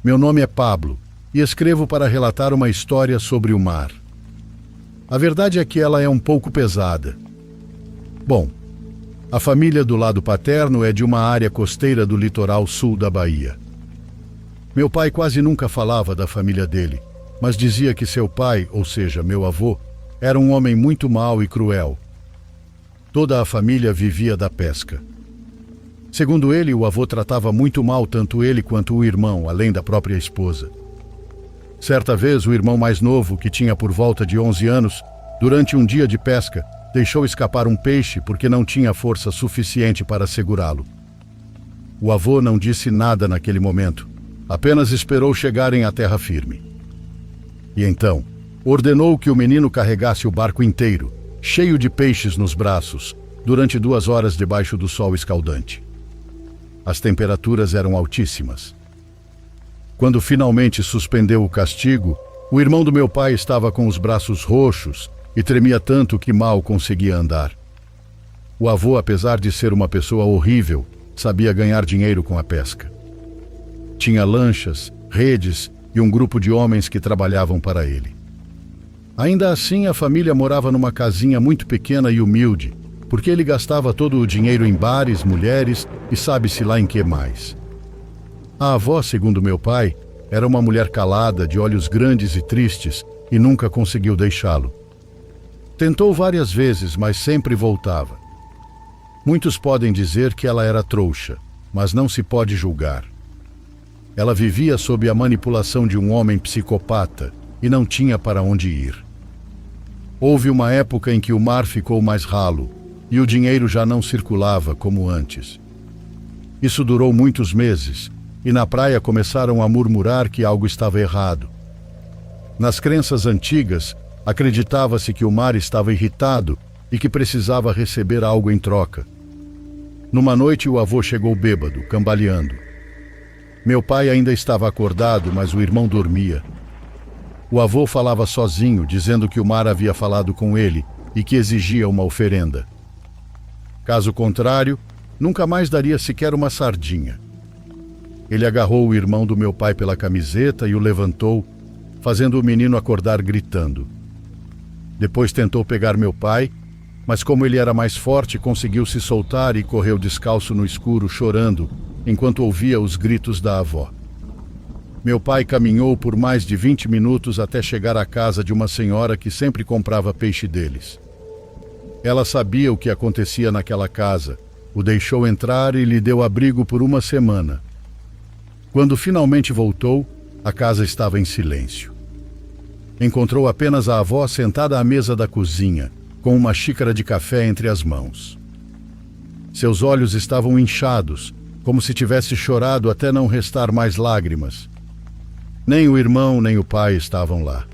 Meu nome é Pablo e escrevo para relatar uma história sobre o mar. A verdade é que ela é um pouco pesada. Bom, a família do lado paterno é de uma área costeira do litoral sul da Bahia. Meu pai quase nunca falava da família dele, mas dizia que seu pai, ou seja, meu avô, era um homem muito mau e cruel. Toda a família vivia da pesca. Segundo ele, o avô tratava muito mal tanto ele quanto o irmão, além da própria esposa. Certa vez, o irmão mais novo, que tinha por volta de 11 anos, durante um dia de pesca, deixou escapar um peixe porque não tinha força suficiente para segurá-lo. O avô não disse nada naquele momento, apenas esperou chegarem à terra firme. E então, ordenou que o menino carregasse o barco inteiro, cheio de peixes nos braços, durante 2 horas debaixo do sol escaldante. As temperaturas eram altíssimas. Quando finalmente suspendeu o castigo, o irmão do meu pai estava com os braços roxos e tremia tanto que mal conseguia andar. O avô, apesar de ser uma pessoa horrível, sabia ganhar dinheiro com a pesca. Tinha lanchas, redes e um grupo de homens que trabalhavam para ele. Ainda assim, a família morava numa casinha muito pequena e humilde, porque ele gastava todo o dinheiro em bares, mulheres e sabe-se lá em que mais. A avó, segundo meu pai, era uma mulher calada, de olhos grandes e tristes, e nunca conseguiu deixá-lo. Tentou várias vezes, mas sempre voltava. Muitos podem dizer que ela era trouxa, mas não se pode julgar. Ela vivia sob a manipulação de um homem psicopata e não tinha para onde ir. Houve uma época em que o mar ficou mais ralo e o dinheiro já não circulava como antes. Isso durou muitos meses e na praia começaram a murmurar que algo estava errado. Nas crenças antigas, acreditava-se que o mar estava irritado e que precisava receber algo em troca. Numa noite, o avô chegou bêbado, cambaleando. Meu pai ainda estava acordado, mas o irmão dormia. O avô falava sozinho, dizendo que o mar havia falado com ele e que exigia uma oferenda. Caso contrário, nunca mais daria sequer uma sardinha. Ele agarrou o irmão do meu pai pela camiseta e o levantou, fazendo o menino acordar gritando. Depois tentou pegar meu pai, mas como ele era mais forte, conseguiu se soltar e correu descalço no escuro, chorando, enquanto ouvia os gritos da avó. Meu pai caminhou por mais de 20 minutos até chegar à casa de uma senhora que sempre comprava peixe deles. Ela sabia o que acontecia naquela casa, o deixou entrar e lhe deu abrigo por 1 semana. Quando finalmente voltou, a casa estava em silêncio. Encontrou apenas a avó sentada à mesa da cozinha, com uma xícara de café entre as mãos. Seus olhos estavam inchados, como se tivesse chorado até não restar mais lágrimas. Nem o irmão nem o pai estavam lá.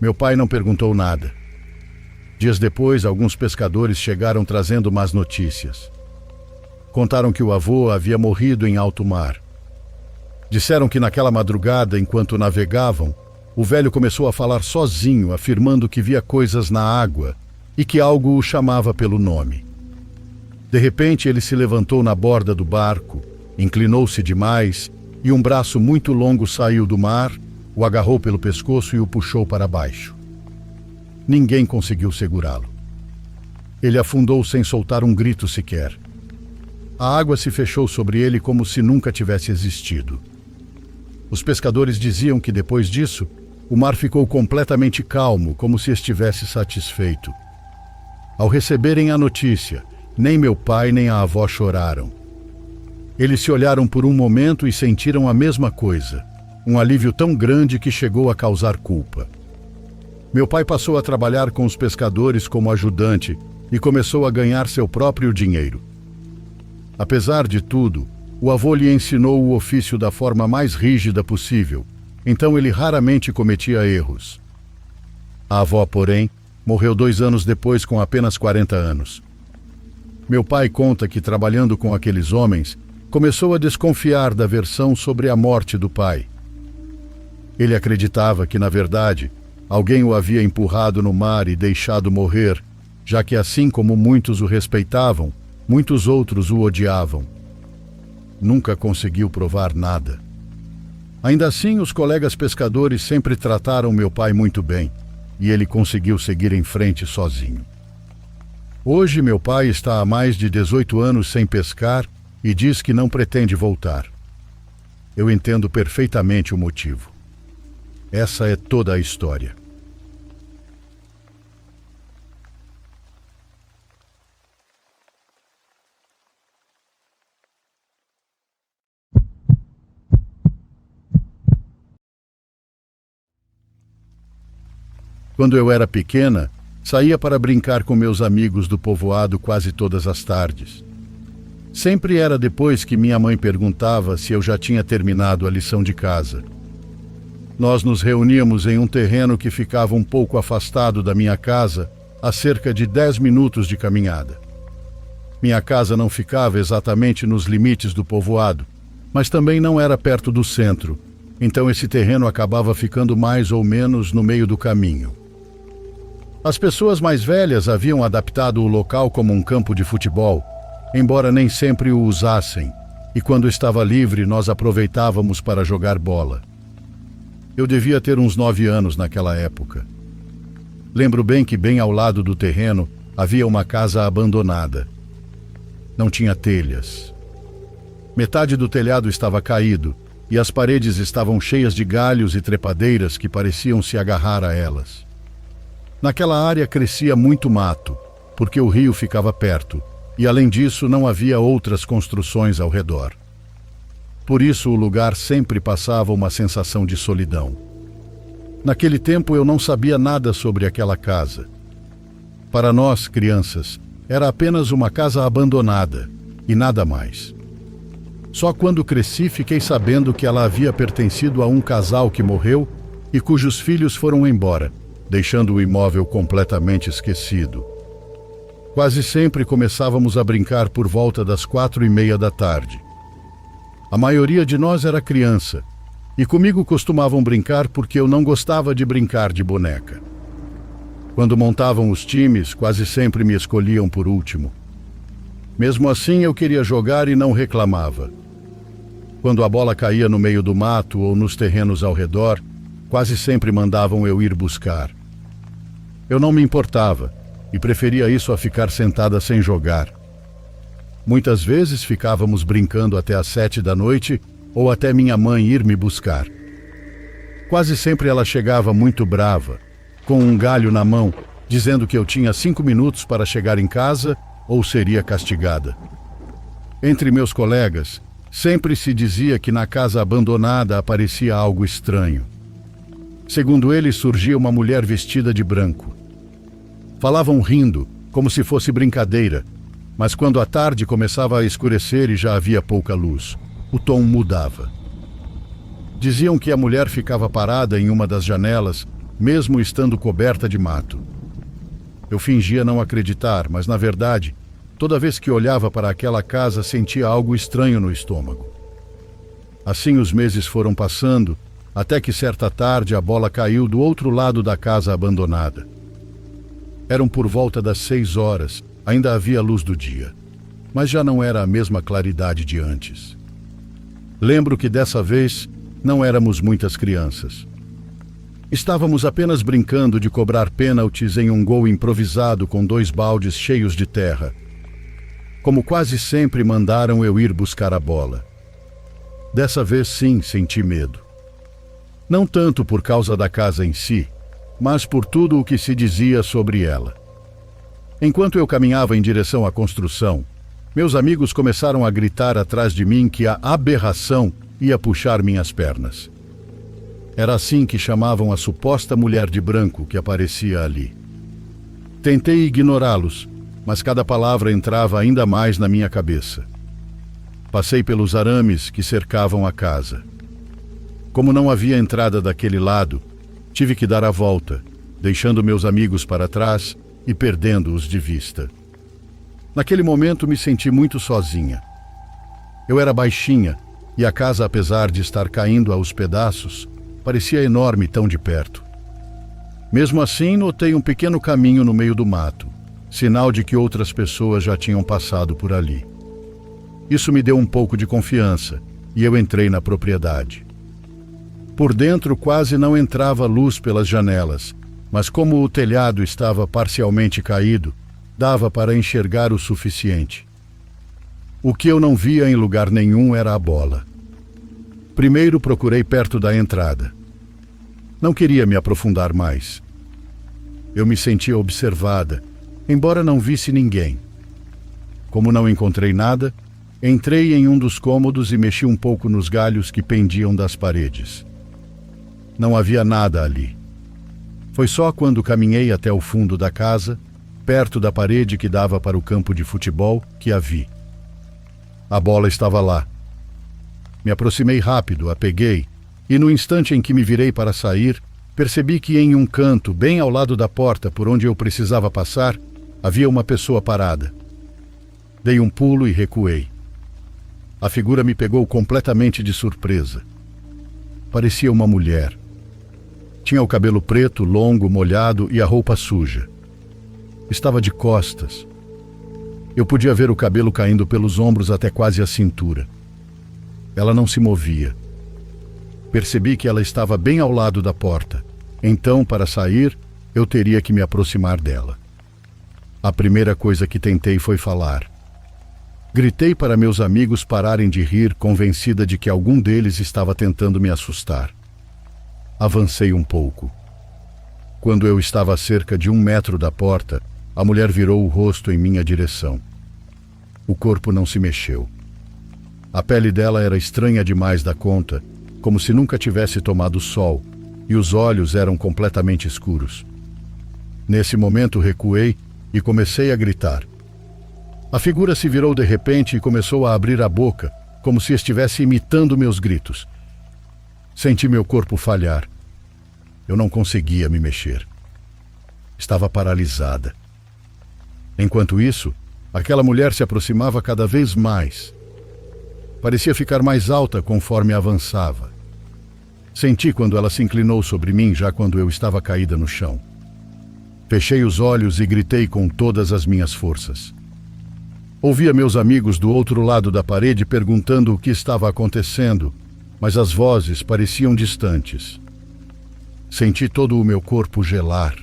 Meu pai não perguntou nada. Dias depois, alguns pescadores chegaram trazendo más notícias. Contaram que o avô havia morrido em alto mar. Disseram que naquela madrugada, enquanto navegavam, o velho começou a falar sozinho, afirmando que via coisas na água e que algo o chamava pelo nome. De repente, ele se levantou na borda do barco, inclinou-se demais e um braço muito longo saiu do mar, o agarrou pelo pescoço e o puxou para baixo. Ninguém conseguiu segurá-lo. Ele afundou sem soltar um grito sequer. A água se fechou sobre ele como se nunca tivesse existido. Os pescadores diziam que depois disso, o mar ficou completamente calmo, como se estivesse satisfeito. Ao receberem a notícia, nem meu pai nem a avó choraram. Eles se olharam por um momento e sentiram a mesma coisa, um alívio tão grande que chegou a causar culpa. Meu pai passou a trabalhar com os pescadores como ajudante e começou a ganhar seu próprio dinheiro. Apesar de tudo, o avô lhe ensinou o ofício da forma mais rígida possível, então ele raramente cometia erros. A avó, porém, morreu 2 anos depois com apenas 40 anos. Meu pai conta que, trabalhando com aqueles homens, começou a desconfiar da versão sobre a morte do pai. Ele acreditava que, na verdade, alguém o havia empurrado no mar e deixado morrer, já que, assim como muitos o respeitavam, muitos outros o odiavam. Nunca conseguiu provar nada. Ainda assim, os colegas pescadores sempre trataram meu pai muito bem e ele conseguiu seguir em frente sozinho. Hoje, meu pai está há mais de 18 anos sem pescar e diz que não pretende voltar. Eu entendo perfeitamente o motivo. Essa é toda a história. Quando eu era pequena, saía para brincar com meus amigos do povoado quase todas as tardes. Sempre era depois que minha mãe perguntava se eu já tinha terminado a lição de casa. Nós nos reuníamos em um terreno que ficava um pouco afastado da minha casa, a cerca de 10 minutos de caminhada. Minha casa não ficava exatamente nos limites do povoado, mas também não era perto do centro, então esse terreno acabava ficando mais ou menos no meio do caminho. As pessoas mais velhas haviam adaptado o local como um campo de futebol, embora nem sempre o usassem, e quando estava livre nós aproveitávamos para jogar bola. Eu devia ter uns 9 anos naquela época. Lembro bem que bem ao lado do terreno havia uma casa abandonada. Não tinha telhas. Metade do telhado estava caído e as paredes estavam cheias de galhos e trepadeiras que pareciam se agarrar a elas. Naquela área crescia muito mato, porque o rio ficava perto, e além disso não havia outras construções ao redor. Por isso o lugar sempre passava uma sensação de solidão. Naquele tempo eu não sabia nada sobre aquela casa. Para nós, crianças, era apenas uma casa abandonada, e nada mais. Só quando cresci fiquei sabendo que ela havia pertencido a um casal que morreu e cujos filhos foram embora, deixando o imóvel completamente esquecido. Quase sempre começávamos a brincar por volta das 4:30 da tarde. A maioria de nós era criança, e comigo costumavam brincar porque eu não gostava de brincar de boneca. Quando montavam os times, quase sempre me escolhiam por último. Mesmo assim, eu queria jogar e não reclamava. Quando a bola caía no meio do mato ou nos terrenos ao redor, quase sempre mandavam eu ir buscar. Eu não me importava e preferia isso a ficar sentada sem jogar. Muitas vezes ficávamos brincando até às 7 da noite ou até minha mãe ir me buscar. Quase sempre ela chegava muito brava, com um galho na mão, dizendo que eu tinha 5 minutos para chegar em casa ou seria castigada. Entre meus colegas, sempre se dizia que na casa abandonada aparecia algo estranho. Segundo eles, surgia uma mulher vestida de branco. Falavam rindo, como se fosse brincadeira, mas quando a tarde começava a escurecer e já havia pouca luz, o tom mudava. Diziam que a mulher ficava parada em uma das janelas, mesmo estando coberta de mato. Eu fingia não acreditar, mas na verdade, toda vez que olhava para aquela casa sentia algo estranho no estômago. Assim os meses foram passando, até que certa tarde a bola caiu do outro lado da casa abandonada. Eram por volta das 6 horas, ainda havia luz do dia, mas já não era a mesma claridade de antes. Lembro que dessa vez não éramos muitas crianças. Estávamos apenas brincando de cobrar pênaltis em um gol improvisado com 2 baldes cheios de terra. Como quase sempre mandaram eu ir buscar a bola. Dessa vez sim senti medo. Não tanto por causa da casa em si, mas por tudo o que se dizia sobre ela. Enquanto eu caminhava em direção à construção, meus amigos começaram a gritar atrás de mim que a aberração ia puxar minhas pernas. Era assim que chamavam a suposta mulher de branco que aparecia ali. Tentei ignorá-los, mas cada palavra entrava ainda mais na minha cabeça. Passei pelos arames que cercavam a casa. Como não havia entrada daquele lado, tive que dar a volta, deixando meus amigos para trás e perdendo-os de vista. Naquele momento me senti muito sozinha. Eu era baixinha e a casa, apesar de estar caindo aos pedaços, parecia enorme tão de perto. Mesmo assim, notei um pequeno caminho no meio do mato, sinal de que outras pessoas já tinham passado por ali. Isso me deu um pouco de confiança e eu entrei na propriedade. Por dentro quase não entrava luz pelas janelas, mas como o telhado estava parcialmente caído, dava para enxergar o suficiente. O que eu não via em lugar nenhum era a bola. Primeiro procurei perto da entrada. Não queria me aprofundar mais. Eu me sentia observada, embora não visse ninguém. Como não encontrei nada, entrei em um dos cômodos e mexi um pouco nos galhos que pendiam das paredes. Não havia nada ali. Foi só quando caminhei até o fundo da casa, perto da parede que dava para o campo de futebol, que a vi. A bola estava lá. Me aproximei rápido, a peguei, e no instante em que me virei para sair, percebi que em um canto, bem ao lado da porta por onde eu precisava passar, havia uma pessoa parada. Dei um pulo e recuei. A figura me pegou completamente de surpresa. Parecia uma mulher. Tinha o cabelo preto, longo, molhado e a roupa suja. Estava de costas. Eu podia ver o cabelo caindo pelos ombros até quase a cintura. Ela não se movia. Percebi que ela estava bem ao lado da porta. Então, para sair, eu teria que me aproximar dela. A primeira coisa que tentei foi falar. Gritei para meus amigos pararem de rir, convencida de que algum deles estava tentando me assustar. Avancei um pouco. Quando eu estava a cerca de 1 metro da porta, a mulher virou o rosto em minha direção. O corpo não se mexeu. A pele dela era estranha demais da conta, como se nunca tivesse tomado sol, e os olhos eram completamente escuros. Nesse momento recuei e comecei a gritar. A figura se virou de repente e começou a abrir a boca, como se estivesse imitando meus gritos. Senti meu corpo falhar. Eu não conseguia me mexer. Estava paralisada. Enquanto isso, aquela mulher se aproximava cada vez mais. Parecia ficar mais alta conforme avançava. Senti quando ela se inclinou sobre mim, já quando eu estava caída no chão. Fechei os olhos e gritei com todas as minhas forças. Ouvia meus amigos do outro lado da parede perguntando o que estava acontecendo, mas as vozes pareciam distantes. Senti todo o meu corpo gelar.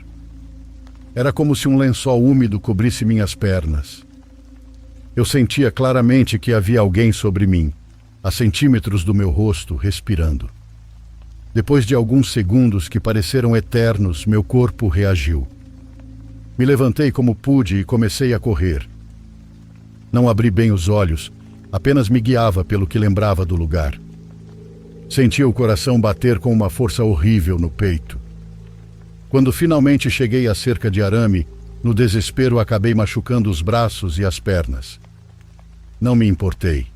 Era como se um lençol úmido cobrisse minhas pernas. Eu sentia claramente que havia alguém sobre mim, a centímetros do meu rosto, respirando. Depois de alguns segundos que pareceram eternos, meu corpo reagiu. Me levantei como pude e comecei a correr. Não abri bem os olhos, apenas me guiava pelo que lembrava do lugar. Sentia o coração bater com uma força horrível no peito. Quando finalmente cheguei à cerca de arame, no desespero acabei machucando os braços e as pernas. Não me importei.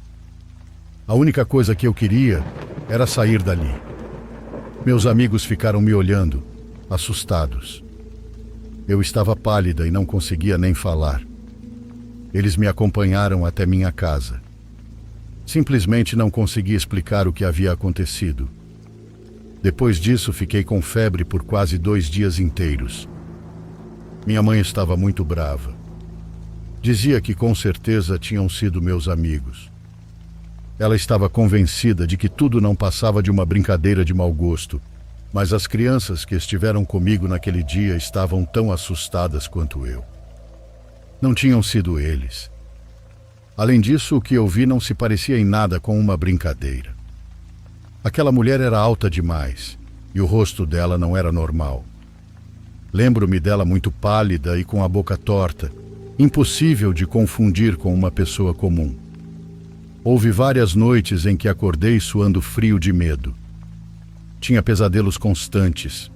A única coisa que eu queria era sair dali. Meus amigos ficaram me olhando, assustados. Eu estava pálida e não conseguia nem falar. Eles me acompanharam até minha casa. Simplesmente não consegui explicar o que havia acontecido. Depois disso, fiquei com febre por quase 2 dias inteiros. Minha mãe estava muito brava. Dizia que com certeza tinham sido meus amigos. Ela estava convencida de que tudo não passava de uma brincadeira de mau gosto, mas as crianças que estiveram comigo naquele dia estavam tão assustadas quanto eu. Não tinham sido eles. Além disso, o que eu vi não se parecia em nada com uma brincadeira. Aquela mulher era alta demais, e o rosto dela não era normal. Lembro-me dela muito pálida e com a boca torta, impossível de confundir com uma pessoa comum. Houve várias noites em que acordei suando frio de medo. Tinha pesadelos constantes.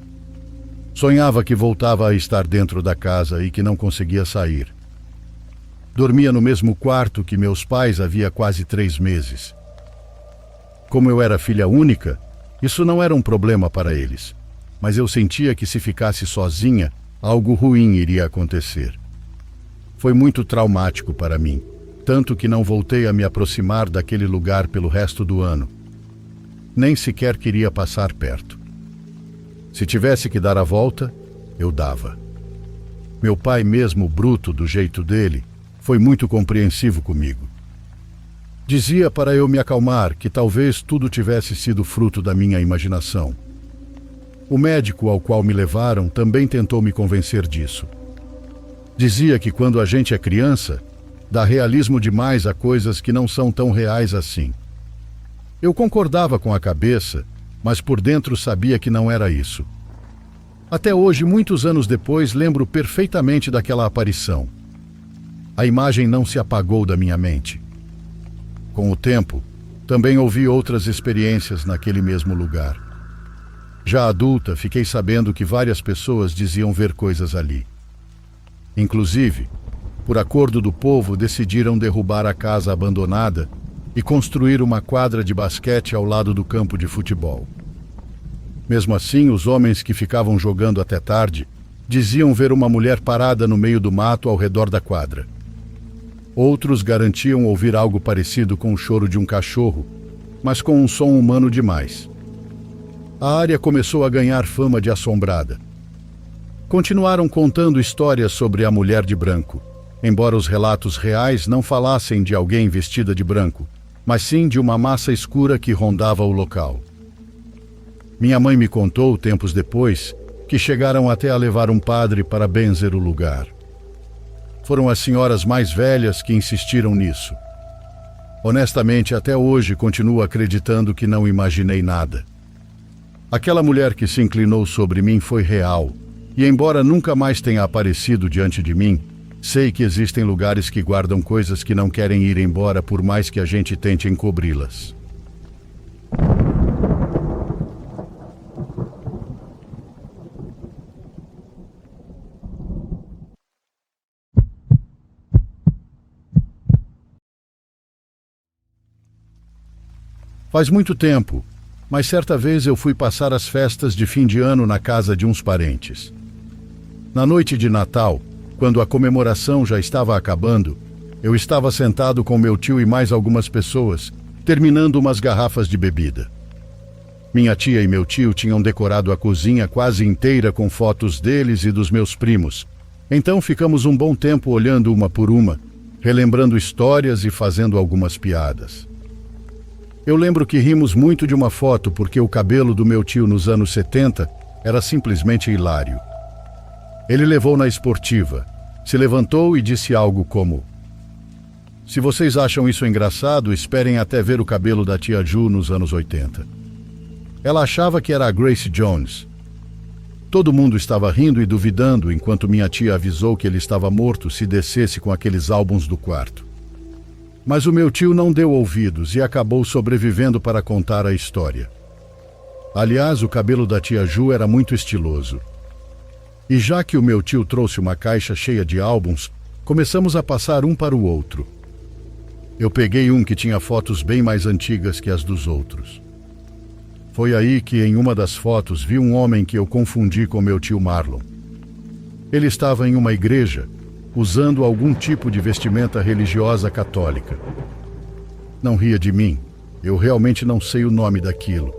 Sonhava que voltava a estar dentro da casa e que não conseguia sair. Dormia no mesmo quarto que meus pais havia quase 3 meses. Como eu era filha única, isso não era um problema para eles, mas eu sentia que se ficasse sozinha, algo ruim iria acontecer. Foi muito traumático para mim, tanto que não voltei a me aproximar daquele lugar pelo resto do ano. Nem sequer queria passar perto. Se tivesse que dar a volta, eu dava. Meu pai, mesmo bruto do jeito dele, foi muito compreensivo comigo. Dizia para eu me acalmar que talvez tudo tivesse sido fruto da minha imaginação. O médico ao qual me levaram também tentou me convencer disso. Dizia que quando a gente é criança, dá realismo demais a coisas que não são tão reais assim. Eu concordava com a cabeça, mas por dentro sabia que não era isso. Até hoje, muitos anos depois, lembro perfeitamente daquela aparição. A imagem não se apagou da minha mente. Com o tempo, também ouvi outras experiências naquele mesmo lugar. Já adulta, fiquei sabendo que várias pessoas diziam ver coisas ali. Inclusive, por acordo do povo, decidiram derrubar a casa abandonada e construir uma quadra de basquete ao lado do campo de futebol. Mesmo assim, os homens que ficavam jogando até tarde diziam ver uma mulher parada no meio do mato ao redor da quadra. Outros garantiam ouvir algo parecido com o choro de um cachorro, mas com um som humano demais. A área começou a ganhar fama de assombrada. Continuaram contando histórias sobre a mulher de branco, embora os relatos reais não falassem de alguém vestida de branco, mas sim de uma massa escura que rondava o local. Minha mãe me contou, tempos depois, que chegaram até a levar um padre para benzer o lugar. Foram as senhoras mais velhas que insistiram nisso. Honestamente, até hoje continuo acreditando que não imaginei nada. Aquela mulher que se inclinou sobre mim foi real, e embora nunca mais tenha aparecido diante de mim, sei que existem lugares que guardam coisas que não querem ir embora por mais que a gente tente encobri-las. Faz muito tempo, mas certa vez eu fui passar as festas de fim de ano na casa de uns parentes. Na noite de Natal, quando a comemoração já estava acabando, eu estava sentado com meu tio e mais algumas pessoas, terminando umas garrafas de bebida. Minha tia e meu tio tinham decorado a cozinha quase inteira com fotos deles e dos meus primos. Então ficamos um bom tempo olhando uma por uma, relembrando histórias e fazendo algumas piadas. Eu lembro que rimos muito de uma foto porque o cabelo do meu tio nos anos 70 era simplesmente hilário. Ele levou na esportiva, se levantou e disse algo como: "Se vocês acham isso engraçado, esperem até ver o cabelo da tia Ju nos anos 80. Ela achava que era a Grace Jones. Todo mundo estava rindo e duvidando enquanto minha tia avisou que ele estava morto se descesse com aqueles álbuns do quarto. Mas o meu tio não deu ouvidos e acabou sobrevivendo para contar a história. Aliás, o cabelo da tia Ju era muito estiloso. E já que o meu tio trouxe uma caixa cheia de álbuns, começamos a passar um para o outro. Eu peguei um que tinha fotos bem mais antigas que as dos outros. Foi aí que, em uma das fotos, vi um homem que eu confundi com meu tio Marlon. Ele estava em uma igreja, usando algum tipo de vestimenta religiosa católica. Não ria de mim, eu realmente não sei o nome daquilo.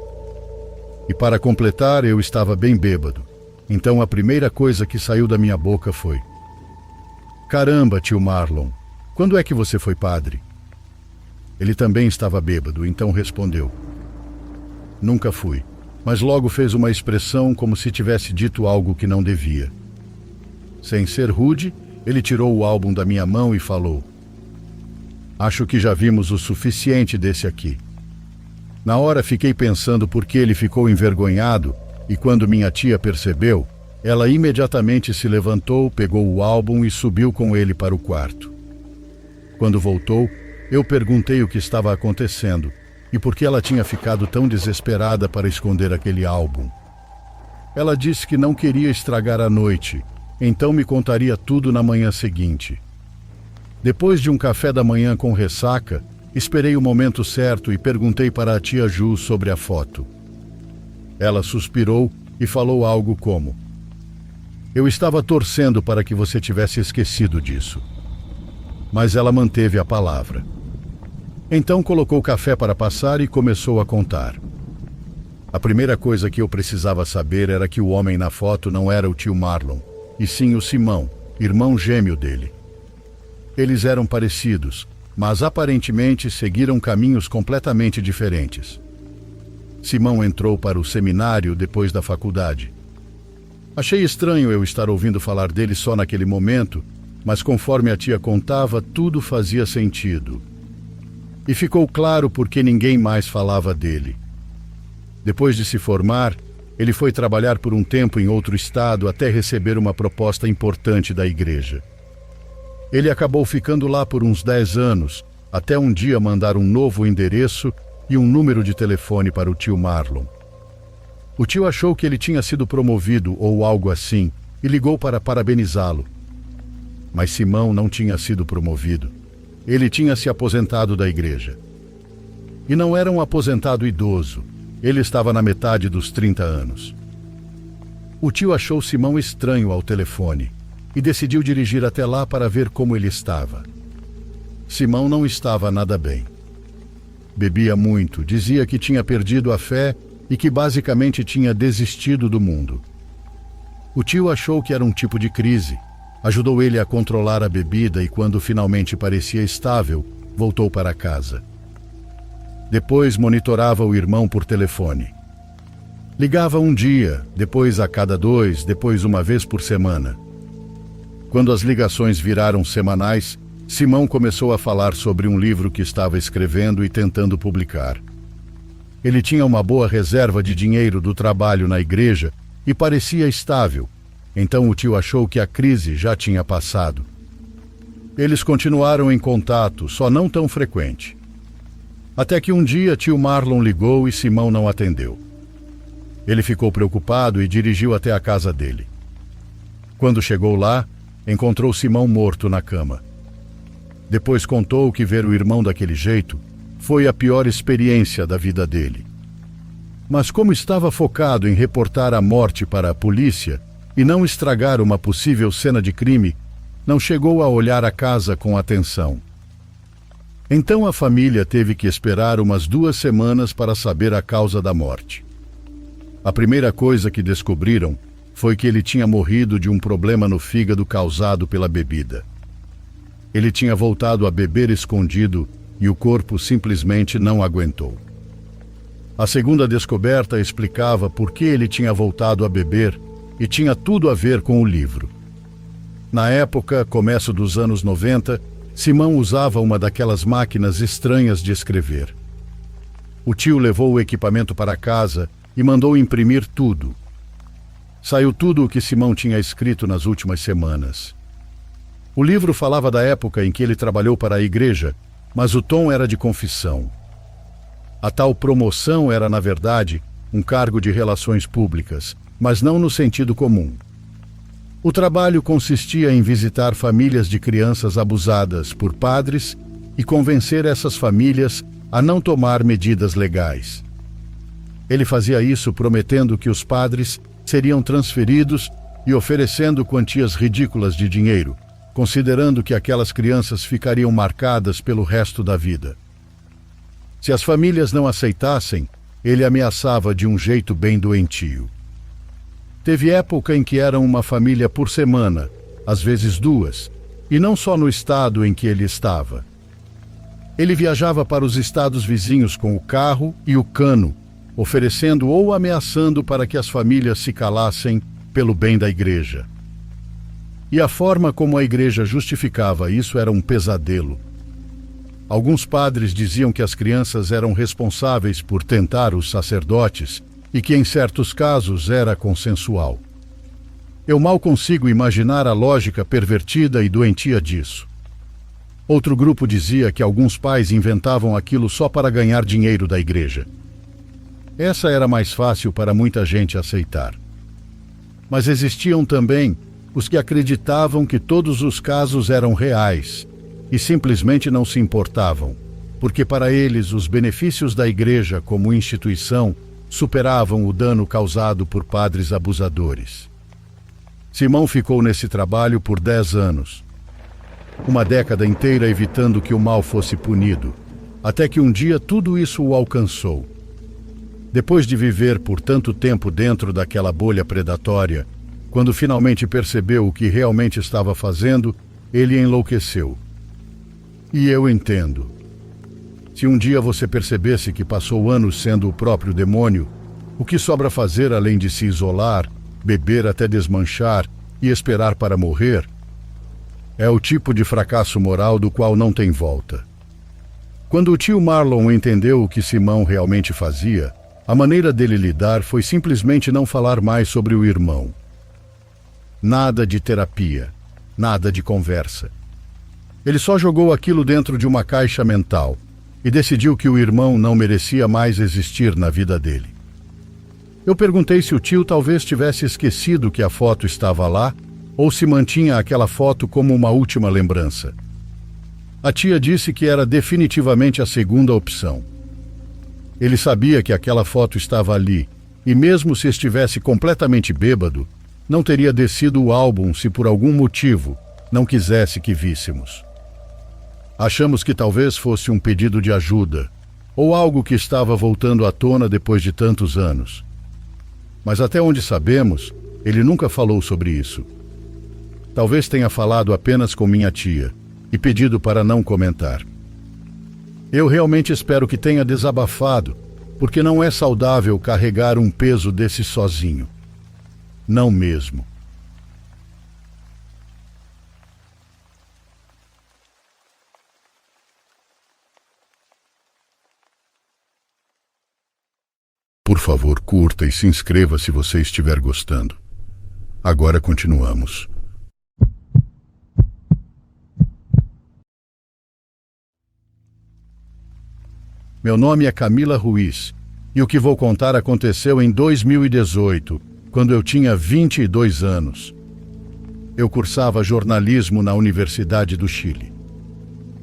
E para completar, eu estava bem bêbado. Então a primeira coisa que saiu da minha boca foi: "Caramba, tio Marlon, quando é que você foi padre?" Ele também estava bêbado, então respondeu: "Nunca fui", mas logo fez uma expressão como se tivesse dito algo que não devia. Sem ser rude, ele tirou o álbum da minha mão e falou: "Acho que já vimos o suficiente desse aqui." Na hora fiquei pensando por que ele ficou envergonhado, e quando minha tia percebeu, ela imediatamente se levantou, pegou o álbum e subiu com ele para o quarto. Quando voltou, eu perguntei o que estava acontecendo e por que ela tinha ficado tão desesperada para esconder aquele álbum. Ela disse que não queria estragar a noite, então me contaria tudo na manhã seguinte. Depois de um café da manhã com ressaca, esperei o momento certo e perguntei para a tia Ju sobre a foto. Ela suspirou e falou algo como: "Eu estava torcendo para que você tivesse esquecido disso." Mas ela manteve a palavra. Então colocou café para passar e começou a contar. A primeira coisa que eu precisava saber era que o homem na foto não era o tio Marlon, e sim o Simão, irmão gêmeo dele. Eles eram parecidos, mas aparentemente seguiram caminhos completamente diferentes. Simão entrou para o seminário depois da faculdade. Achei estranho eu estar ouvindo falar dele só naquele momento, mas conforme a tia contava, tudo fazia sentido. E ficou claro porque ninguém mais falava dele. Depois de se formar, ele foi trabalhar por um tempo em outro estado até receber uma proposta importante da igreja. Ele acabou ficando lá por uns 10 anos, até um dia mandar um novo endereço e um número de telefone para o tio Marlon. O tio achou que ele tinha sido promovido ou algo assim e ligou para parabenizá-lo. Mas Simão não tinha sido promovido. Ele tinha se aposentado da igreja. E não era um aposentado idoso. Ele estava na metade dos 30 anos. O tio achou Simão estranho ao telefone e decidiu dirigir até lá para ver como ele estava. Simão não estava nada bem. Bebia muito, dizia que tinha perdido a fé e que basicamente tinha desistido do mundo. O tio achou que era um tipo de crise, ajudou ele a controlar a bebida e quando finalmente parecia estável, voltou para casa. Depois monitorava o irmão por telefone. Ligava um dia, depois a cada 2, depois uma vez por semana. Quando as ligações viraram semanais, Simão começou a falar sobre um livro que estava escrevendo e tentando publicar. Ele tinha uma boa reserva de dinheiro do trabalho na igreja e parecia estável, então o tio achou que a crise já tinha passado. Eles continuaram em contato, só não tão frequente. Até que um dia tio Marlon ligou e Simão não atendeu. Ele ficou preocupado e dirigiu até a casa dele. Quando chegou lá, encontrou Simão morto na cama. Depois contou que ver o irmão daquele jeito foi a pior experiência da vida dele. Mas como estava focado em reportar a morte para a polícia e não estragar uma possível cena de crime, não chegou a olhar a casa com atenção. Então a família teve que esperar umas 2 semanas para saber a causa da morte. A primeira coisa que descobriram foi que ele tinha morrido de um problema no fígado causado pela bebida. Ele tinha voltado a beber escondido e o corpo simplesmente não aguentou. A segunda descoberta explicava por que ele tinha voltado a beber e tinha tudo a ver com o livro. Na época, começo dos anos 90, Simão usava uma daquelas máquinas estranhas de escrever. O tio levou o equipamento para casa e mandou imprimir tudo. Saiu tudo o que Simão tinha escrito nas últimas semanas. O livro falava da época em que ele trabalhou para a igreja, mas o tom era de confissão. A tal promoção era, na verdade, um cargo de relações públicas, mas não no sentido comum. O trabalho consistia em visitar famílias de crianças abusadas por padres e convencer essas famílias a não tomar medidas legais. Ele fazia isso prometendo que os padres seriam transferidos e oferecendo quantias ridículas de dinheiro, considerando que aquelas crianças ficariam marcadas pelo resto da vida. Se as famílias não aceitassem, ele ameaçava de um jeito bem doentio. Teve época em que eram uma família por semana, às vezes 2, e não só no estado em que ele estava. Ele viajava para os estados vizinhos com o carro e o cano, oferecendo ou ameaçando para que as famílias se calassem pelo bem da igreja. E a forma como a igreja justificava isso era um pesadelo. Alguns padres diziam que as crianças eram responsáveis por tentar os sacerdotes e que, em certos casos, era consensual. Eu mal consigo imaginar a lógica pervertida e doentia disso. Outro grupo dizia que alguns pais inventavam aquilo só para ganhar dinheiro da igreja. Essa era mais fácil para muita gente aceitar. Mas existiam também os que acreditavam que todos os casos eram reais e simplesmente não se importavam, porque para eles os benefícios da igreja como instituição superavam o dano causado por padres abusadores. Simão ficou nesse trabalho por 10 anos, uma década inteira evitando que o mal fosse punido, até que um dia tudo isso o alcançou. Depois de viver por tanto tempo dentro daquela bolha predatória, quando finalmente percebeu o que realmente estava fazendo, ele enlouqueceu. E eu entendo. Se um dia você percebesse que passou anos sendo o próprio demônio, o que sobra fazer além de se isolar, beber até desmanchar e esperar para morrer? É o tipo de fracasso moral do qual não tem volta. Quando o tio Marlon entendeu o que Simão realmente fazia, a maneira dele lidar foi simplesmente não falar mais sobre o irmão. Nada de terapia, nada de conversa. Ele só jogou aquilo dentro de uma caixa mental e decidiu que o irmão não merecia mais existir na vida dele. Eu perguntei se o tio talvez tivesse esquecido que a foto estava lá ou se mantinha aquela foto como uma última lembrança. A tia disse que era definitivamente a segunda opção. Ele sabia que aquela foto estava ali e, mesmo se estivesse completamente bêbado, não teria descido o álbum se por algum motivo não quisesse que víssemos. Achamos que talvez fosse um pedido de ajuda ou algo que estava voltando à tona depois de tantos anos. Mas até onde sabemos, ele nunca falou sobre isso. Talvez tenha falado apenas com minha tia e pedido para não comentar. Eu realmente espero que tenha desabafado, porque não é saudável carregar um peso desse sozinho. Não mesmo. Por favor, curta e se inscreva se você estiver gostando. Agora continuamos. Meu nome é Camila Ruiz, e o que vou contar aconteceu em 2018, quando eu tinha 22 anos. Eu cursava jornalismo na Universidade do Chile.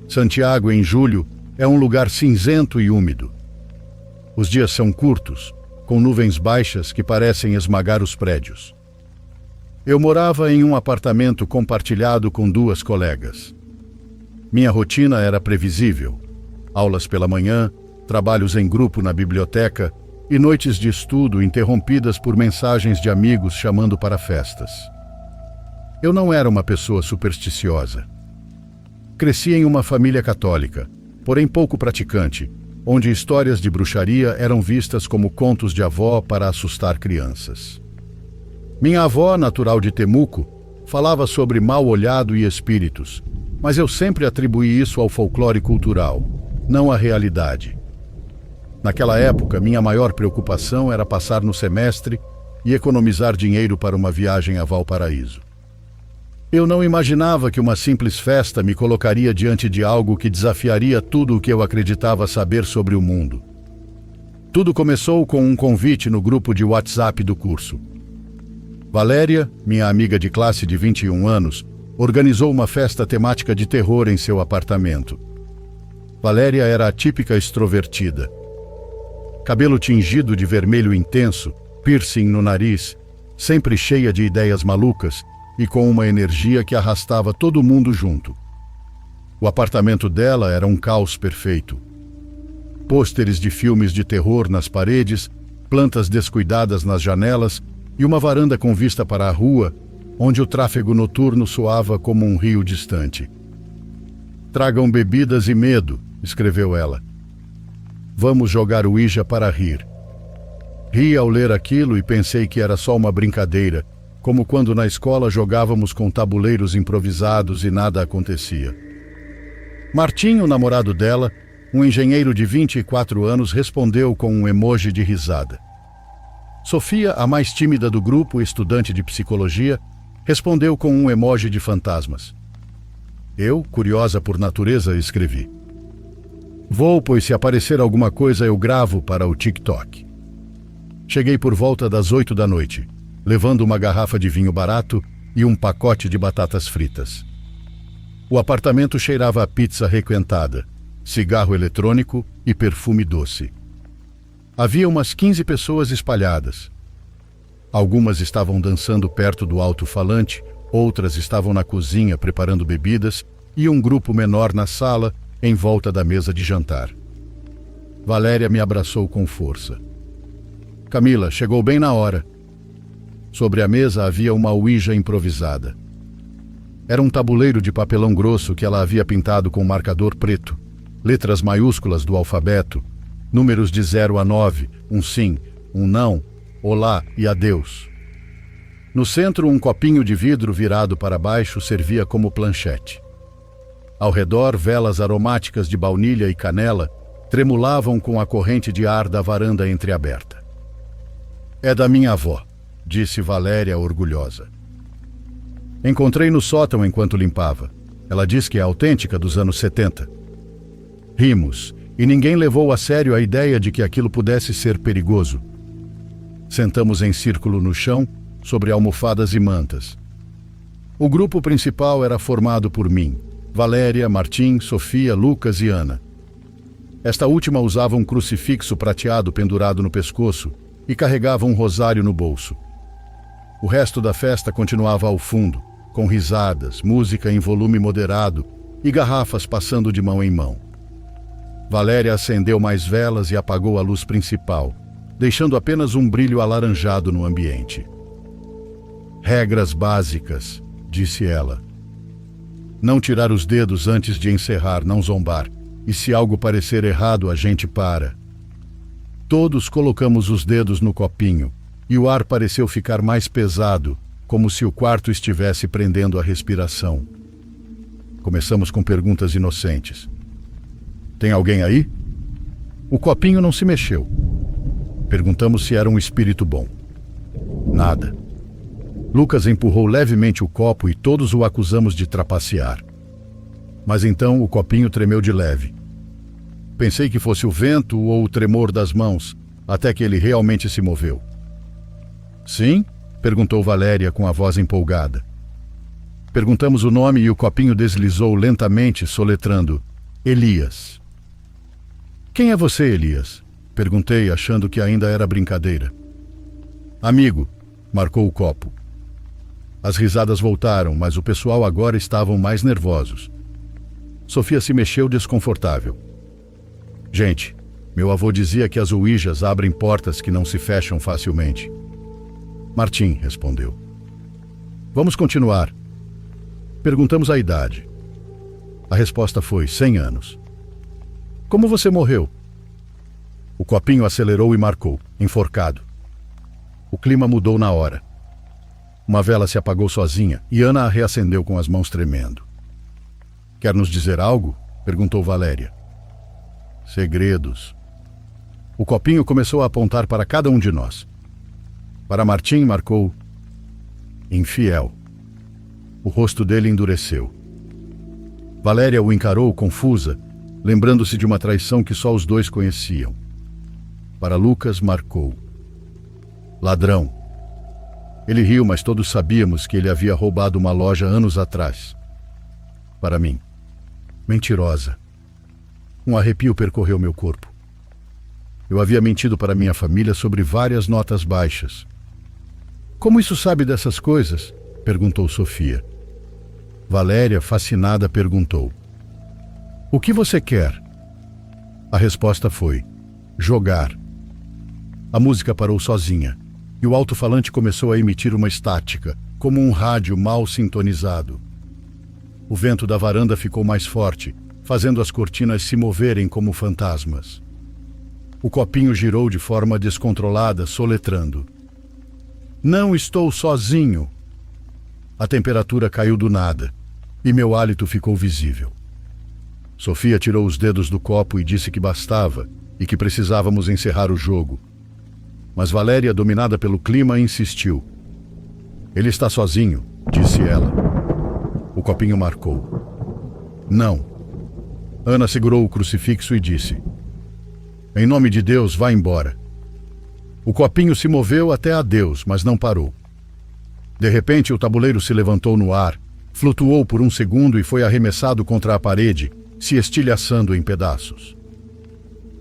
Santiago, em julho, é um lugar cinzento e úmido. Os dias são curtos, com nuvens baixas que parecem esmagar os prédios. Eu morava em um apartamento compartilhado com 2 colegas. Minha rotina era previsível: aulas pela manhã, trabalhos em grupo na biblioteca e noites de estudo interrompidas por mensagens de amigos chamando para festas. Eu não era uma pessoa supersticiosa. Cresci em uma família católica, porém pouco praticante, onde histórias de bruxaria eram vistas como contos de avó para assustar crianças. Minha avó, natural de Temuco, falava sobre mal-olhado e espíritos, mas eu sempre atribuí isso ao folclore cultural, não à realidade. Naquela época, minha maior preocupação era passar no semestre e economizar dinheiro para uma viagem a Valparaíso. Eu não imaginava que uma simples festa me colocaria diante de algo que desafiaria tudo o que eu acreditava saber sobre o mundo. Tudo começou com um convite no grupo de WhatsApp do curso. Valéria, minha amiga de classe de 21 anos, organizou uma festa temática de terror em seu apartamento. Valéria era a típica extrovertida. Cabelo tingido de vermelho intenso, piercing no nariz, sempre cheia de ideias malucas e com uma energia que arrastava todo mundo junto. O apartamento dela era um caos perfeito. Pôsteres de filmes de terror nas paredes, plantas descuidadas nas janelas e uma varanda com vista para a rua, onde o tráfego noturno soava como um rio distante. "Tragam bebidas e medo", escreveu ela. "Vamos jogar Ouija para rir." Ri ao ler aquilo e pensei que era só uma brincadeira, como quando na escola jogávamos com tabuleiros improvisados e nada acontecia. Martinho, o namorado dela, um engenheiro de 24 anos, respondeu com um emoji de risada. Sofia, a mais tímida do grupo, estudante de psicologia, respondeu com um emoji de fantasmas. Eu, curiosa por natureza, escrevi: "Vou, pois se aparecer alguma coisa eu gravo para o TikTok." Cheguei por volta das 8 da noite, levando uma garrafa de vinho barato e um pacote de batatas fritas. O apartamento cheirava a pizza requentada, cigarro eletrônico e perfume doce. Havia umas 15 pessoas espalhadas. Algumas estavam dançando perto do alto-falante, outras estavam na cozinha preparando bebidas e um grupo menor na sala, em volta da mesa de jantar. Valéria me abraçou com força. "Camila, chegou bem na hora." Sobre a mesa havia uma ouija improvisada. Era um tabuleiro de papelão grosso que ela havia pintado com marcador preto, letras maiúsculas do alfabeto, números de 0 a 9, um sim, um não, olá e adeus. No centro, um copinho de vidro virado para baixo servia como planchete. Ao redor, velas aromáticas de baunilha e canela tremulavam com a corrente de ar da varanda entreaberta. É da minha avó, disse Valéria orgulhosa. Encontrei no sótão enquanto limpava. Ela diz que é autêntica dos anos 70. Rimos, e ninguém levou a sério a ideia de que aquilo pudesse ser perigoso. Sentamos em círculo no chão, sobre almofadas e mantas. O grupo principal era formado por mim, Valéria, Martim, Sofia, Lucas e Ana. Esta última usava um crucifixo prateado pendurado no pescoço e carregava um rosário no bolso. O resto da festa continuava ao fundo, com risadas, música em volume moderado e garrafas passando de mão em mão. Valéria acendeu mais velas e apagou a luz principal, deixando apenas um brilho alaranjado no ambiente. Regras básicas, disse ela. Não tirar os dedos antes de encerrar, não zombar. E se algo parecer errado, a gente para. Todos colocamos os dedos no copinho, e o ar pareceu ficar mais pesado, como se o quarto estivesse prendendo a respiração. Começamos com perguntas inocentes. Tem alguém aí? O copinho não se mexeu. Perguntamos se era um espírito bom. Nada. Lucas empurrou levemente o copo e todos o acusamos de trapacear. Mas então o copinho tremeu de leve. Pensei que fosse o vento ou o tremor das mãos, até que ele realmente se moveu. Sim? Perguntou Valéria com a voz empolgada. Perguntamos o nome e o copinho deslizou lentamente, soletrando: Elias. Quem é você, Elias? Perguntei, achando que ainda era brincadeira. Amigo, marcou o copo. As risadas voltaram, mas o pessoal agora estavam mais nervosos. Sofia se mexeu desconfortável. Gente, meu avô dizia que as ouijas abrem portas que não se fecham facilmente. Martim respondeu. Vamos continuar. Perguntamos a idade. A resposta foi 100 anos. Como você morreu? O copinho acelerou e marcou, enforcado. O clima mudou na hora. Uma vela se apagou sozinha e Ana a reacendeu com as mãos tremendo. Quer nos dizer algo? Perguntou Valéria. Segredos. O copinho começou a apontar para cada um de nós. Para Martim marcou infiel. O rosto dele endureceu. Valéria o encarou confusa, lembrando-se de uma traição que só os dois conheciam. Para Lucas marcou ladrão. Ele riu, mas todos sabíamos que ele havia roubado uma loja anos atrás. Para mim, mentirosa. Um arrepio percorreu meu corpo. Eu havia mentido para minha família sobre várias notas baixas. Como isso sabe dessas coisas? Perguntou Sofia. Valéria, fascinada, perguntou: O que você quer? A resposta foi: jogar. A música parou sozinha, e o alto-falante começou a emitir uma estática, como um rádio mal sintonizado. O vento da varanda ficou mais forte, fazendo as cortinas se moverem como fantasmas. O copinho girou de forma descontrolada, soletrando: Não estou sozinho. A temperatura caiu do nada, e meu hálito ficou visível. Sofia tirou os dedos do copo e disse que bastava, e que precisávamos encerrar o jogo. Mas Valéria, dominada pelo clima, insistiu. Ele está sozinho, disse ela. O copinho marcou. Não. Ana segurou o crucifixo e disse: Em nome de Deus, vá embora. O copinho se moveu até a Deus, mas não parou. De repente, o tabuleiro se levantou no ar, flutuou por um segundo e foi arremessado contra a parede, se estilhaçando em pedaços.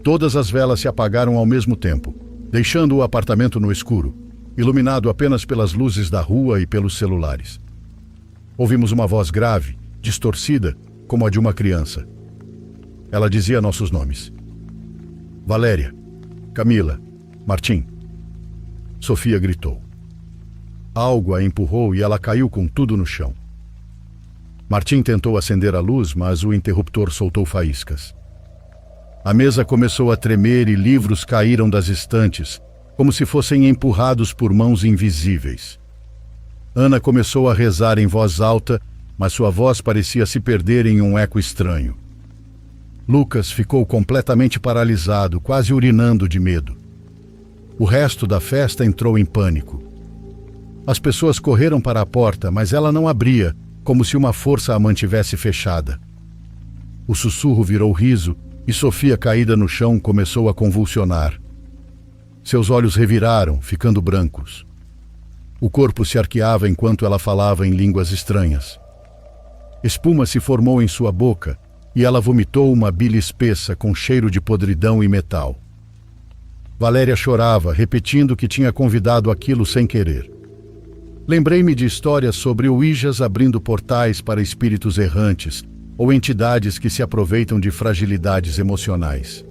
Todas as velas se apagaram ao mesmo tempo, deixando o apartamento no escuro, iluminado apenas pelas luzes da rua e pelos celulares. Ouvimos uma voz grave, distorcida, como a de uma criança. Ela dizia nossos nomes: Valéria, Camila, Martim. Sofia gritou. Algo a empurrou e ela caiu com tudo no chão. Martim tentou acender a luz, mas o interruptor soltou faíscas. A mesa começou a tremer e livros caíram das estantes, como se fossem empurrados por mãos invisíveis. Ana começou a rezar em voz alta, mas sua voz parecia se perder em um eco estranho. Lucas ficou completamente paralisado, quase urinando de medo. O resto da festa entrou em pânico. As pessoas correram para a porta, mas ela não abria, como se uma força a mantivesse fechada. O sussurro virou riso e Sofia, caída no chão, começou a convulsionar. Seus olhos reviraram, ficando brancos. O corpo se arqueava enquanto ela falava em línguas estranhas. Espuma se formou em sua boca e ela vomitou uma bile espessa com cheiro de podridão e metal. Valéria chorava, repetindo que tinha convidado aquilo sem querer. Lembrei-me de histórias sobre ouijas abrindo portais para espíritos errantes ou entidades que se aproveitam de fragilidades emocionais.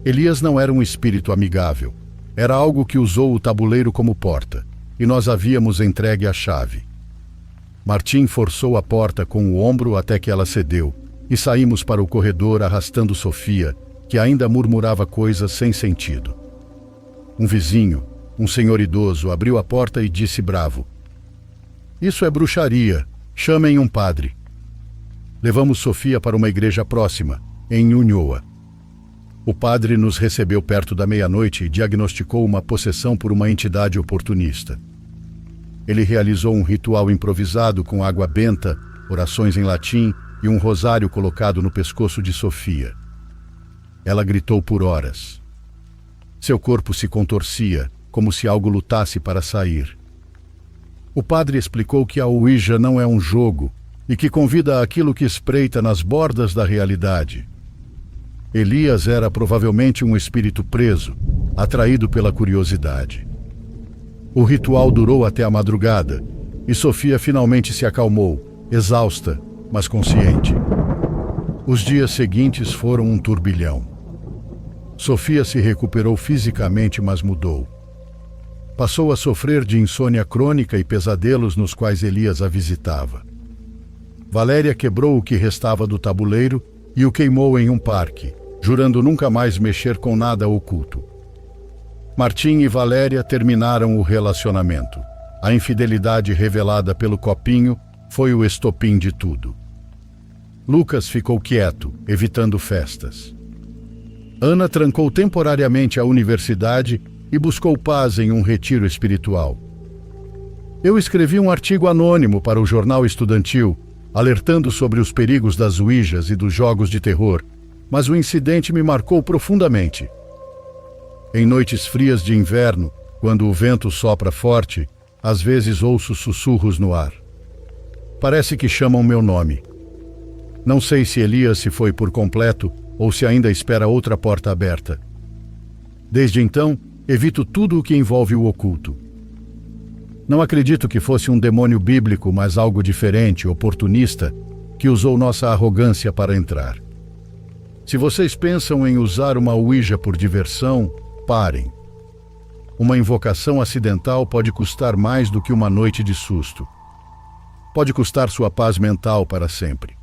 Elias não era um espírito amigável. Era algo que usou o tabuleiro como porta, e nós havíamos entregue a chave. Martim forçou a porta com o ombro até que ela cedeu, e saímos para o corredor arrastando Sofia, que ainda murmurava coisas sem sentido. Um vizinho, um senhor idoso, abriu a porta e disse bravo: "Isso é bruxaria. Chamem um padre." Levamos Sofia para uma igreja próxima, em Unhoa. O padre nos recebeu perto da meia-noite e diagnosticou uma possessão por uma entidade oportunista. Ele realizou um ritual improvisado com água benta, orações em latim e um rosário colocado no pescoço de Sofia. Ela gritou por horas. Seu corpo se contorcia, como se algo lutasse para sair. O padre explicou que a ouija não é um jogo e que convida aquilo que espreita nas bordas da realidade. Elias era provavelmente um espírito preso, atraído pela curiosidade. O ritual durou até a madrugada e Sofia finalmente se acalmou, exausta, mas consciente. Os dias seguintes foram um turbilhão. Sofia se recuperou fisicamente, mas mudou. Passou a sofrer de insônia crônica e pesadelos nos quais Elias a visitava. Valéria quebrou o que restava do tabuleiro e o queimou em um parque, jurando nunca mais mexer com nada oculto. Martim e Valéria terminaram o relacionamento. A infidelidade revelada pelo copinho foi o estopim de tudo. Lucas ficou quieto, evitando festas. Ana trancou temporariamente a universidade e buscou paz em um retiro espiritual. Eu escrevi um artigo anônimo para o jornal estudantil, alertando sobre os perigos das ouijas e dos jogos de terror, mas o incidente me marcou profundamente. Em noites frias de inverno, quando o vento sopra forte, às vezes ouço sussurros no ar. Parece que chamam meu nome. Não sei se Elias se foi por completo ou se ainda espera outra porta aberta. Desde então, evito tudo o que envolve o oculto. Não acredito que fosse um demônio bíblico, mas algo diferente, oportunista, que usou nossa arrogância para entrar. Se vocês pensam em usar uma ouija por diversão, parem. Uma invocação acidental pode custar mais do que uma noite de susto. Pode custar sua paz mental para sempre.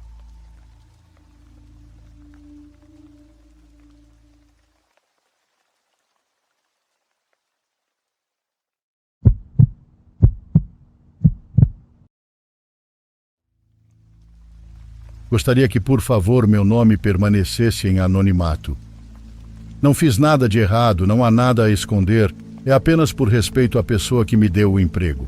Gostaria que, por favor, meu nome permanecesse em anonimato. Não fiz nada de errado, não há nada a esconder, é apenas por respeito à pessoa que me deu o emprego.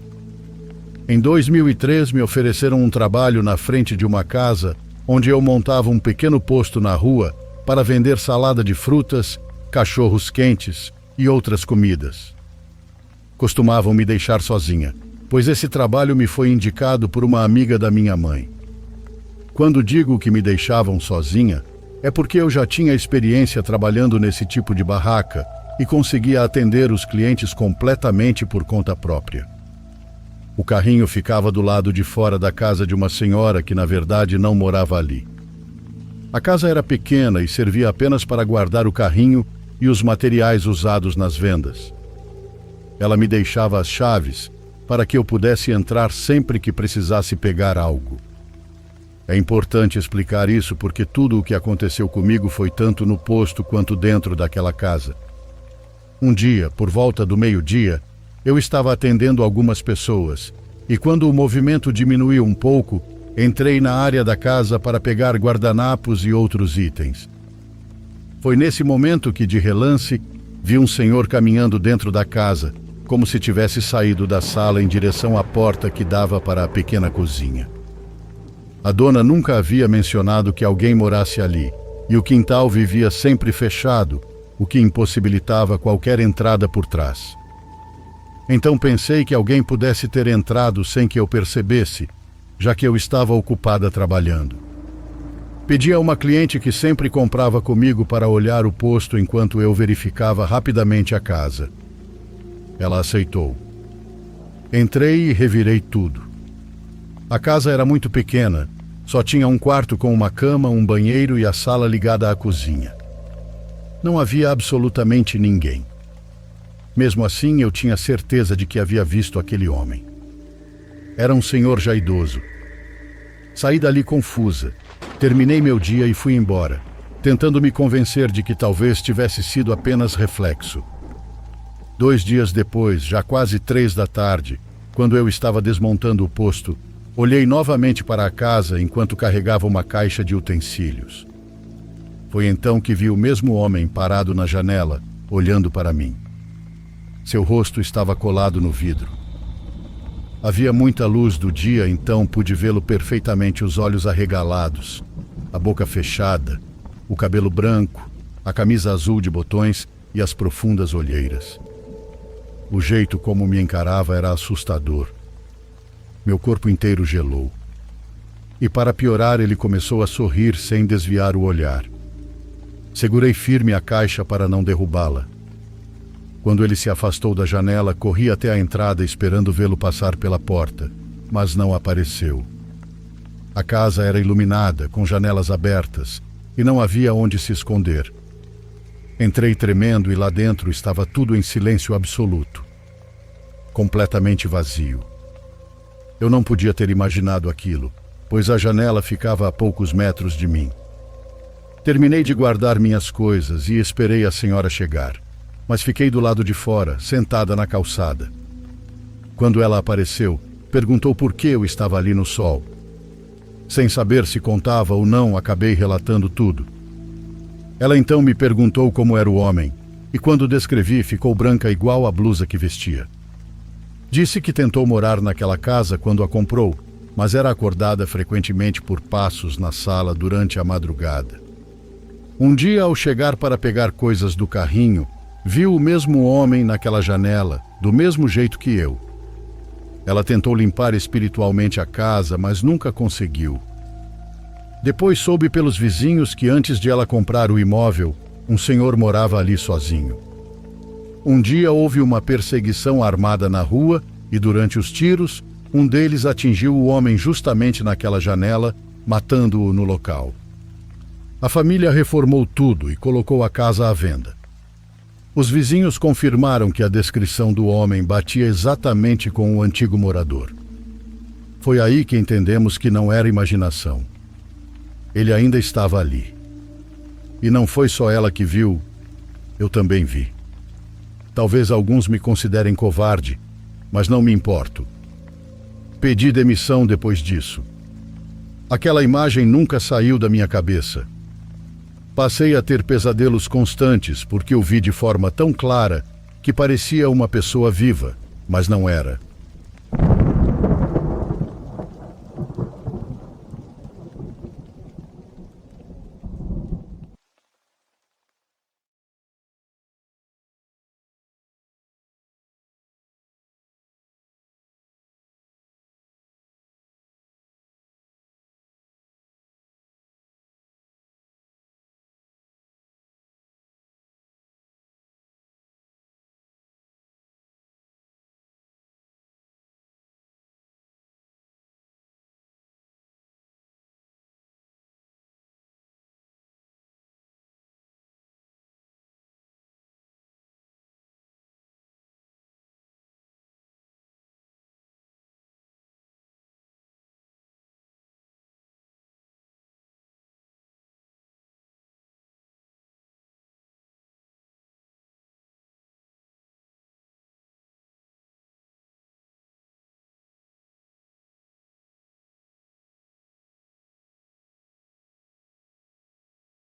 Em 2003, me ofereceram um trabalho na frente de uma casa onde eu montava um pequeno posto na rua para vender salada de frutas, cachorros quentes e outras comidas. Costumavam me deixar sozinha, pois esse trabalho me foi indicado por uma amiga da minha mãe. Quando digo que me deixavam sozinha, é porque eu já tinha experiência trabalhando nesse tipo de barraca e conseguia atender os clientes completamente por conta própria. O carrinho ficava do lado de fora da casa de uma senhora que, na verdade, não morava ali. A casa era pequena e servia apenas para guardar o carrinho e os materiais usados nas vendas. Ela me deixava as chaves para que eu pudesse entrar sempre que precisasse pegar algo. É importante explicar isso porque tudo o que aconteceu comigo foi tanto no posto quanto dentro daquela casa. Um dia, por volta do meio-dia, eu estava atendendo algumas pessoas e quando o movimento diminuiu um pouco, entrei na área da casa para pegar guardanapos e outros itens. Foi nesse momento que, de relance, vi um senhor caminhando dentro da casa, como se tivesse saído da sala em direção à porta que dava para a pequena cozinha. A dona nunca havia mencionado que alguém morasse ali, e o quintal vivia sempre fechado, o que impossibilitava qualquer entrada por trás. Então pensei que alguém pudesse ter entrado sem que eu percebesse, já que eu estava ocupada trabalhando. Pedi a uma cliente que sempre comprava comigo para olhar o posto enquanto eu verificava rapidamente a casa. Ela aceitou. Entrei e revirei tudo. A casa era muito pequena, só tinha um quarto com uma cama, um banheiro e a sala ligada à cozinha. Não havia absolutamente ninguém. Mesmo assim, eu tinha certeza de que havia visto aquele homem. Era um senhor já idoso. Saí dali confusa. Terminei meu dia e fui embora, tentando me convencer de que talvez tivesse sido apenas reflexo. 2 dias depois, já quase 3 da tarde, quando eu estava desmontando o posto, olhei novamente para a casa enquanto carregava uma caixa de utensílios. Foi então que vi o mesmo homem parado na janela, olhando para mim. Seu rosto estava colado no vidro. Havia muita luz do dia, então pude vê-lo perfeitamente, os olhos arregalados, a boca fechada, o cabelo branco, a camisa azul de botões e as profundas olheiras. O jeito como me encarava era assustador. Meu corpo inteiro gelou. E para piorar, ele começou a sorrir sem desviar o olhar. Segurei firme a caixa para não derrubá-la. Quando ele se afastou da janela, corri até a entrada esperando vê-lo passar pela porta, mas não apareceu. A casa era iluminada, com janelas abertas, e não havia onde se esconder. Entrei tremendo e lá dentro estava tudo em silêncio absoluto. Completamente vazio. Eu não podia ter imaginado aquilo, pois a janela ficava a poucos metros de mim. Terminei de guardar minhas coisas e esperei a senhora chegar, mas fiquei do lado de fora, sentada na calçada. Quando ela apareceu, perguntou por que eu estava ali no sol. Sem saber se contava ou não, acabei relatando tudo. Ela então me perguntou como era o homem, e quando descrevi, ficou branca igual à blusa que vestia. Disse que tentou morar naquela casa quando a comprou, mas era acordada frequentemente por passos na sala durante a madrugada. Um dia, ao chegar para pegar coisas do carrinho, viu o mesmo homem naquela janela, do mesmo jeito que eu. Ela tentou limpar espiritualmente a casa, mas nunca conseguiu. Depois soube pelos vizinhos que antes de ela comprar o imóvel, um senhor morava ali sozinho. Um dia houve uma perseguição armada na rua e durante os tiros, um deles atingiu o homem justamente naquela janela, matando-o no local. A família reformou tudo e colocou a casa à venda. Os vizinhos confirmaram que a descrição do homem batia exatamente com o antigo morador. Foi aí que entendemos que não era imaginação. Ele ainda estava ali. E não foi só ela que viu, eu também vi. Talvez alguns me considerem covarde, mas não me importo. Pedi demissão depois disso. Aquela imagem nunca saiu da minha cabeça. Passei a ter pesadelos constantes porque o vi de forma tão clara que parecia uma pessoa viva, mas não era.